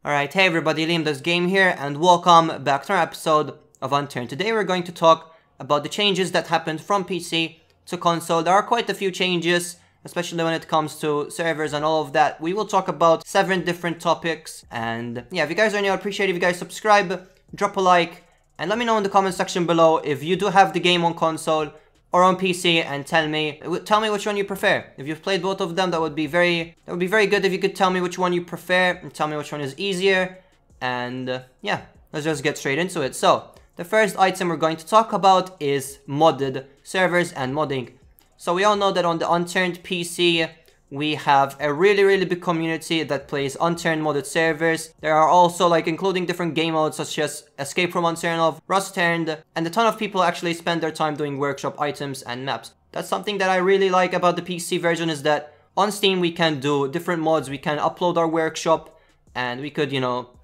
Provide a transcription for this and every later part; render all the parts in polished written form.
Alright, hey everybody, LiamDoesGame here, and welcome back to our episode of Unturned. Today we're going to talk about the changes that happened from PC to console. There are quite a few changes, especially when it comes to servers and all of that. We will talk about 7 different topics, and yeah, if you guys are new, I'd appreciate if you guys subscribe, drop a like, and let me know in the comment section below if you do have the game on console or on PC, and tell me which one you prefer. If you've played both of them, that would be very good if you could tell me which one you prefer and tell me which one is easier. And yeah, let's just get straight into it. So the first item we're going to talk about is modded servers and modding. So we all know that on the Unturned PC we have a really big community that plays Unturned modded servers. There are also including different game modes such as Escape from Unturned, Rust-Turned, and a ton of people actually spend their time doing workshop items and maps. That's something that I really like about the PC version, is that on Steam we can do different mods, we can upload our workshop and we could,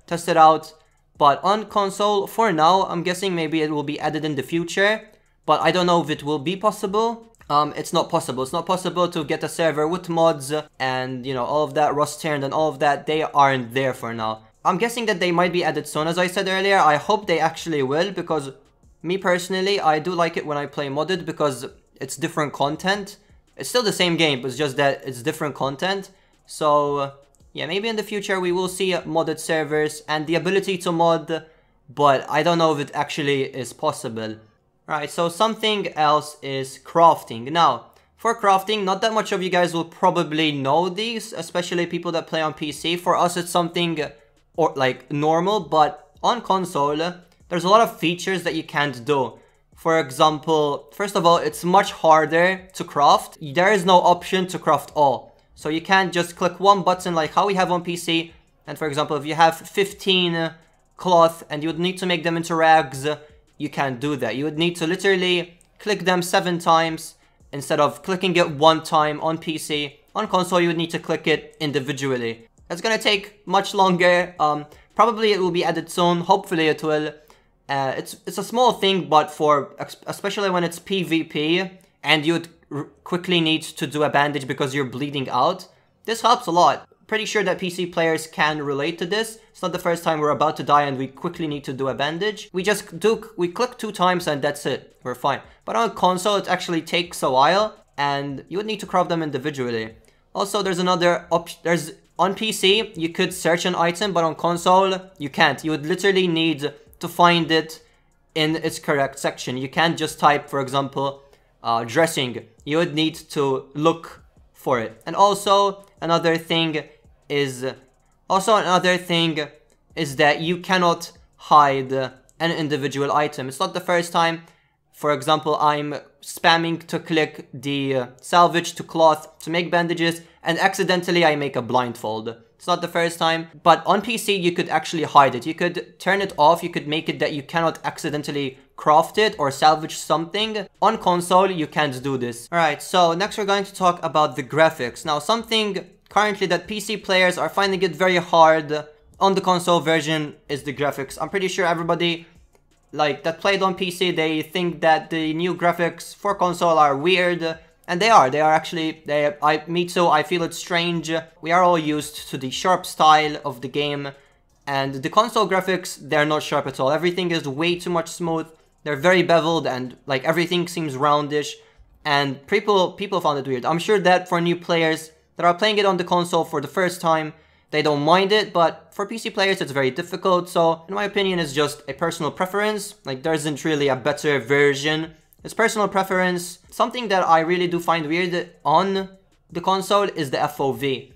test it out. But on console, for now, I'm guessing maybe it will be added in the future, but I don't know if it will be possible. It's not possible. It's not possible to get a server with mods and, all of that, Rust-Turned and all of that. They aren't there for now. I'm guessing that they might be added soon, as I said earlier. I hope they actually will, because me personally, I do like it when I play modded because it's different content. It's still the same game, but it's just that it's different content. So, yeah, maybe in the future we will see modded servers and the ability to mod, but I don't know if it actually is possible. Right, so something else is crafting. Now, for crafting, not that much of you guys will probably know these, especially people that play on PC. For us, it's something normal, but on console, there's a lot of features that you can't do. For example, first of all, it's much harder to craft. There is no option to craft all. So you can't just click one button like how we have on PC. And for example, if you have 15 cloth and you would need to make them into rags, you can't do that. You would need to literally click them 7 times instead of clicking it 1 time on PC. On console, you would need to click it individually. That's gonna take much longer. Probably it will be added soon. Hopefully it will. It's a small thing, but especially when it's PvP and you'd quickly need to do a bandage because you're bleeding out, this helps a lot. Pretty sure that PC players can relate to this. It's not the first time we're about to die and we quickly need to do a bandage. We click 2 times and that's it. We're fine. But on console, it actually takes a while and you would need to craft them individually. Also, there's another option. On PC, you could search an item, but on console, you can't. You would literally need to find it in its correct section. You can't just type, for example, dressing. You would need to look for it. And also, another thing is that you cannot hide an individual item. It's not the first time. For example, I'm spamming to click the salvage to cloth to make bandages, and accidentally I make a blindfold. It's not the first time, but on PC you could actually hide it. You could turn it off, you could make it that you cannot accidentally craft it or salvage something. On console, you can't do this. Alright, so next we're going to talk about the graphics. Now, something currently that PC players are finding it very hard on the console version is the graphics. I'm pretty sure everybody that played on PC, they think that the new graphics for console are weird. And they are actually, me too, I feel it's strange. We are all used to the sharp style of the game, and the console graphics, they're not sharp at all. Everything is way too much smooth. They're very beveled and everything seems roundish, and people found it weird. I'm sure that for new players that are playing it on the console for the first time, they don't mind it, but for PC players it's very difficult. So in my opinion, it's just a personal preference. There isn't really a better version. It's personal preference. Something that I really do find weird on the console is the FOV.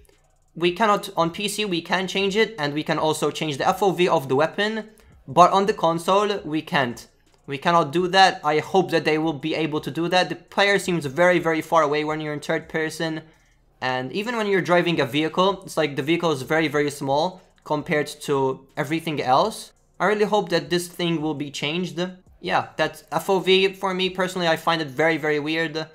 We cannot, on PC we can change it, and we can also change the FOV of the weapon, but on the console we can't. We cannot do that. I hope that they will be able to do that. The player seems very far away when you're in third person, and even when you're driving a vehicle, it's the vehicle is very small compared to everything else. I really hope that this thing will be changed. Yeah, that FOV, for me personally, I find it very weird.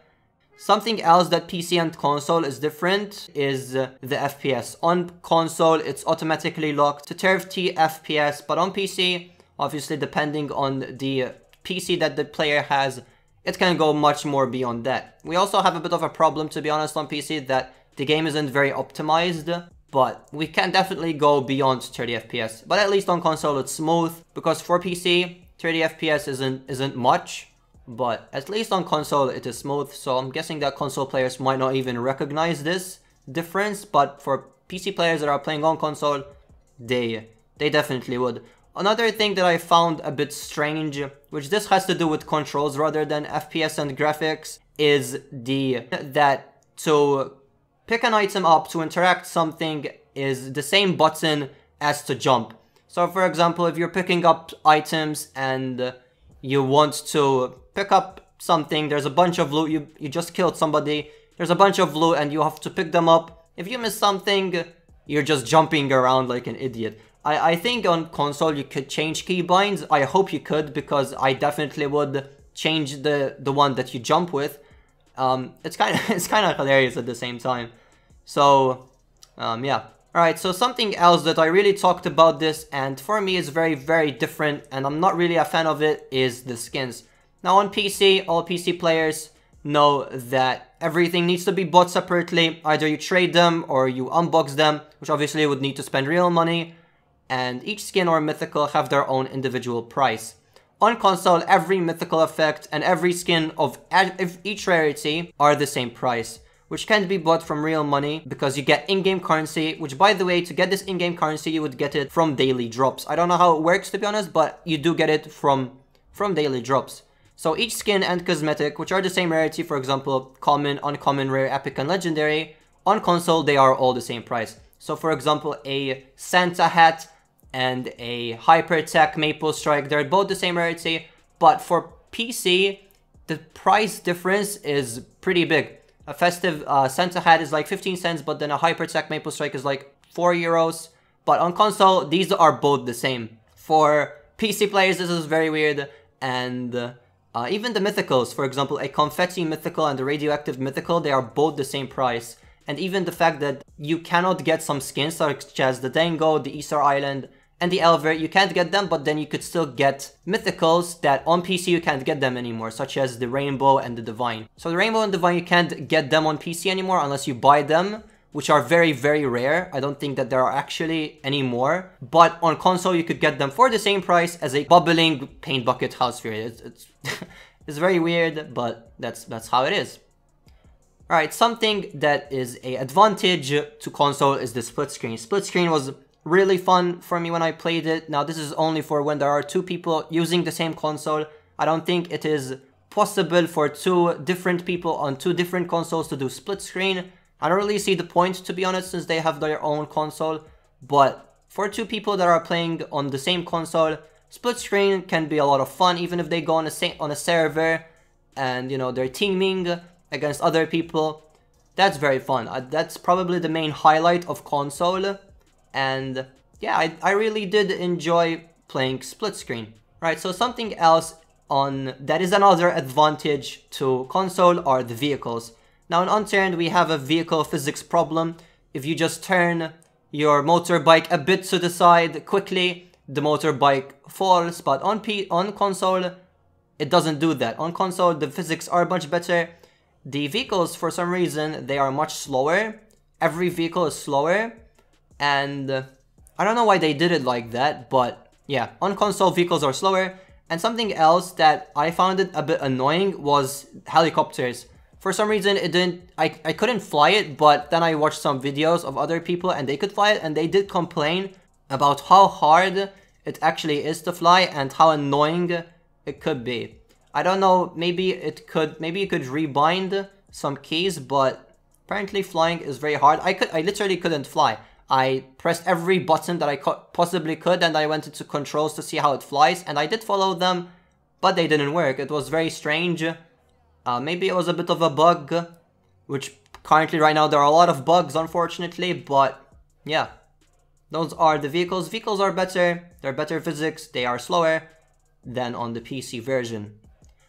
Something else that PC and console is different is the FPS. On console, it's automatically locked to 30 FPS, but on PC, obviously depending on the PC that the player has, it can go much more beyond that. We also have a bit of a problem, to be honest, on PC, that the game isn't very optimized. but we can definitely go beyond 30 FPS. But at least on console it's smooth, because for PC, 30 FPS isn't much, but at least on console it is smooth. So I'm guessing that console players might not even recognize this difference, but for PC players that are playing on console, they definitely would. Another thing that I found a bit strange, which this has to do with controls rather than FPS and graphics, is that to pick an item up, to interact something, is the same button as to jump. So for example, if you're picking up items and you want to pick up something, there's a bunch of loot, you just killed somebody, there's a bunch of loot and you have to pick them up. If you miss something, you're just jumping around like an idiot. I think on console you could change keybinds. I hope you could, because I definitely would change the one that you jump with. It's kind of hilarious at the same time. So yeah. Alright, so something else that I really talked about this, and for me is very, very different, and I'm not really a fan of it, is the skins. Now on PC, all PC players know that everything needs to be bought separately. Either you trade them or you unbox them, which obviously would need to spend real money. And each skin or mythical have their own individual price. On console, every mythical effect and every skin of each rarity are the same price, which can't be bought from real money because you get in-game currency, which, by the way, to get this in-game currency, you would get it from daily drops. I don't know how it works, to be honest, but you do get it from daily drops. So each skin and cosmetic, which are the same rarity, for example, common, uncommon, rare, epic, and legendary, on console, they are all the same price. So for example, a Santa hat and a Hypertech Maple Strike, they're both the same rarity, but for PC, the price difference is pretty big. A festive Santa hat is like 15 cents, but then a Hypertech Maple Strike is like 4 euros. But on console, these are both the same. For PC players, this is very weird, and even the mythicals, for example, a Confetti Mythical and a Radioactive Mythical, they are both the same price. And even the fact that you cannot get some skins, such as the Dango, the Easter Island, and the Elver, you can't get them, but then you could still get mythicals that on PC you can't get them anymore, such as the Rainbow and the Divine. So the Rainbow and Divine, you can't get them on PC anymore unless you buy them, which are very, very rare. I don't think that there are actually any more. But on console, you could get them for the same price as a bubbling paint bucket house sphere. It's it's very weird, but that's how it is. Alright, something that is an advantage to console is the split screen. Split screen was really fun for me when I played it. Now this is only for when there are two people using the same console. I don't think it is possible for two different people on two different consoles to do split screen. I don't really see the point, to be honest, since they have their own console. But for two people that are playing on the same console, split screen can be a lot of fun, even if they go on a server and, you know, they're teaming against other people. That's very fun. That's probably the main highlight of console. And yeah, I really did enjoy playing split screen. Right, so something else that is another advantage to console are the vehicles. Now in Unturned, we have a vehicle physics problem. If you just turn your motorbike a bit to the side quickly, the motorbike falls, but on console, it doesn't do that. On console, the physics are much better. The vehicles, for some reason, they are much slower. Every vehicle is slower. And I don't know why they did it like that, but yeah, on console vehicles are slower. And something else that I found it a bit annoying was helicopters. For some reason I couldn't fly it, but then I watched some videos of other people and they could fly it, and they did complain about how hard it actually is to fly and how annoying it could be. I don't know, maybe you could rebind some keys, but apparently flying is very hard. I literally couldn't fly. I pressed every button that I possibly could, and I went into controls to see how it flies, and I did follow them, but they didn't work. It was very strange. Maybe it was a bit of a bug, which currently right now there are a lot of bugs, unfortunately, but yeah. Those are the vehicles. Vehicles are better, they're better physics, they are slower than on the PC version.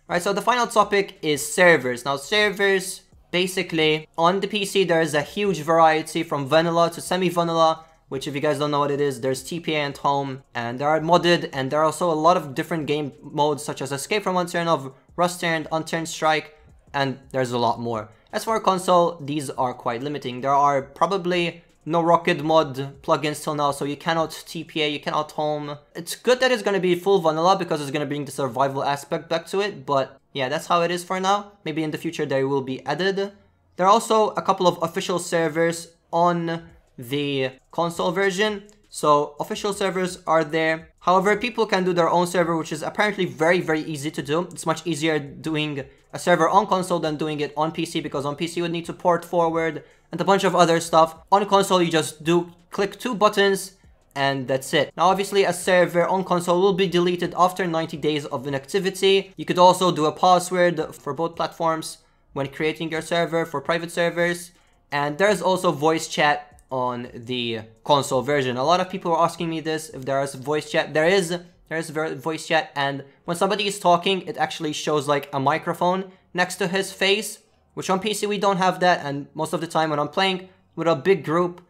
Alright, so the final topic is servers. Now servers, basically, on the PC there is a huge variety from vanilla to semi-vanilla, which if you guys don't know what it is, there's TPA and home, and there are modded, and there are also a lot of different game modes such as Escape from Unturned, Rust-Turned, Unturned Strike, and there's a lot more. As for console, these are quite limiting. There are probably no Rocket mod plugins till now, so you cannot TPA, you cannot home. It's good that it's going to be full vanilla because it's going to bring the survival aspect back to it, but yeah, that's how it is for now. Maybe in the future they will be added. There are also a couple of official servers on the console version. So official servers are there. However, people can do their own server, which is apparently very, very easy to do. It's much easier doing a server on console than doing it on PC, because on PC you would need to port forward and a bunch of other stuff. On console you just click 2 buttons and that's it. Now obviously a server on console will be deleted after 90 days of inactivity. You could also do a password for both platforms when creating your server for private servers. And there's also voice chat on the console version. A lot of people are asking me this, if there is voice chat. There is voice chat, and when somebody is talking, it actually shows like a microphone next to his face, which on PC we don't have that, and most of the time when I'm playing with a big group,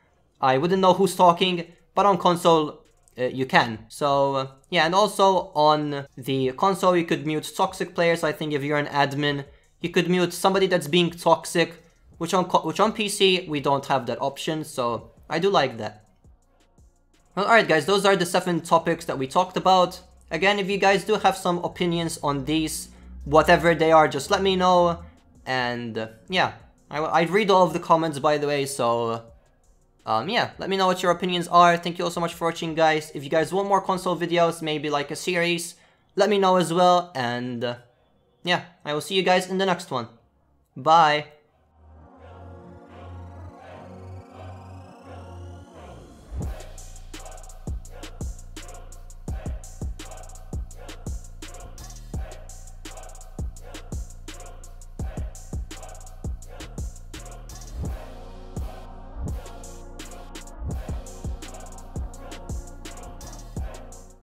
I wouldn't know who's talking, but on console, you can. So, yeah, and also on the console, you could mute toxic players. I think if you're an admin, you could mute somebody that's being toxic, which on PC, we don't have that option, so I do like that. Well, alright guys, those are the 7 topics that we talked about. Again, if you guys do have some opinions on these, whatever they are, just let me know. And yeah, I read all of the comments, by the way, so yeah, let me know what your opinions are. Thank you all so much for watching, guys. If you guys want more console videos, maybe like a series, let me know as well. And yeah, I will see you guys in the next one. Bye!